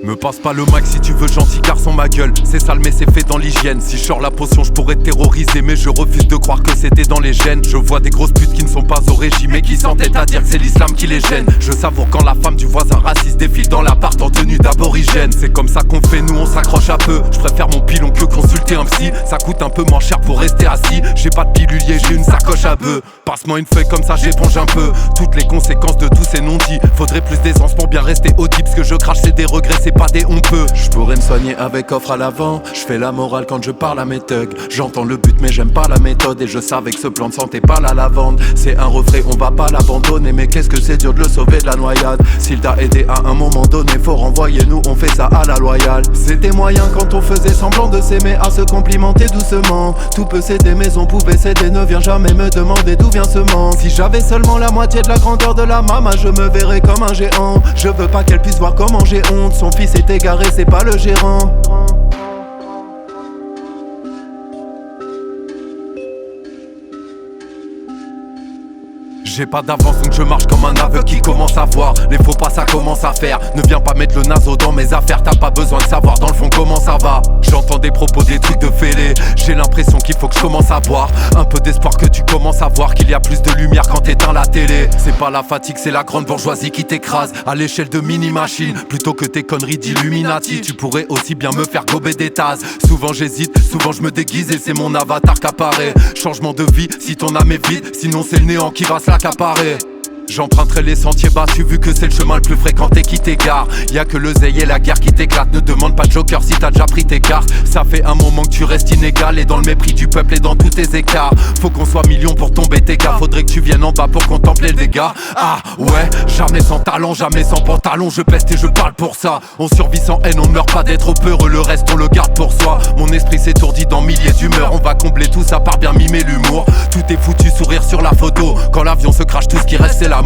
Me passe pas le mic si tu veux, gentil garçon, ma gueule. C'est sale mais c'est fait dans l'hygiène. Si je sors la potion je pourrais te terroriser, mais je refuse de croire que c'était dans les gènes. Je vois des grosses putes qui ne sont pas au régime et qui s'entêtent à dire que c'est l'islam qui les gêne. Je savoure quand la femme du voisin raciste défile dans l'appart en tenue d'aborigène. C'est comme ça qu'on fait, nous on s'accroche à peu. Je préfère mon pilon que consulter un psy. Ça coûte un peu moins cher pour rester assis. J'ai pas de pilulier, j'ai une sacoche à bœuf. Passe-moi une feuille comme ça j'éponge un peu toutes les conséquences de tous ces non-dits. Faudrait plus d'aisance pour bien rester audible. Ce que je crache c'est des regrets, c'est pas des on peut. Je pourrais me soigner avec offre à l'avant. Je fais la morale quand je parle à mes thugs. J'entends le but mais j'aime pas la méthode. Et je savais que ce plan de santé pas la lavande. C'est un refrain, on va pas l'abandonner. Mais qu'est-ce que c'est dur de le sauver de la noyade. S'il t'a aidé à un moment donné, faut renvoyer, nous on fait ça à la loyale. C'était moyen quand on faisait semblant de s'aimer, à se complimenter doucement. Tout peut céder mais on pouvait céder. Ne viens jamais me demander d'où vient ce manque. Si j'avais seulement la moitié de la grandeur de la maman, je me verrais comme un géant. Je veux pas qu'elle puisse voir comment j'ai honte. Son fils est égaré, c'est pas le gérant. J'ai pas d'avance donc je marche comme un aveugle qui commence à voir. Les faux pas ça commence à faire. Ne viens pas mettre le naseau dans mes affaires. T'as pas besoin de savoir dans le fond comment ça va. J'entends des propos, des trucs de fêlés. J'ai l'impression qu'il faut que je commence à boire. Un peu d'espoir que tu commences à voir qu'il y a plus de lumière quand t'éteins la télé. C'est pas la fatigue, c'est la grande bourgeoisie qui t'écrase à l'échelle de mini-machines. Plutôt que tes conneries d'Illuminati. Tu pourrais aussi bien me faire gober des tasses. Souvent j'hésite, souvent je me déguise et c'est mon avatar qu'apparaît. Changement de vie, si ton âme est vide. Sinon c'est le néant qui va se l'accaparer. J'emprunterai les sentiers battus vu que c'est le chemin le plus fréquenté qui t'égare. Y'a que l'oseille et la guerre qui t'éclate. Ne demande pas de joker si t'as déjà pris tes cartes. Ça fait un moment que tu restes inégal et dans le mépris du peuple et dans tous tes écarts. Faut qu'on soit millions pour tomber tes gars. Faudrait que tu viennes en bas pour contempler le dégât. Ah ouais, jamais sans talent, jamais sans pantalon. Je peste et je parle pour ça. On survit sans haine, on ne meurt pas d'être peureux. Le reste on le garde pour soi. Mon esprit s'étourdit dans milliers d'humeurs. On va combler tout ça par bien mimer l'humour. Tout est foutu, sourire sur la photo. Quand l'avion se crache, tout ce qui reste c'est l'amour.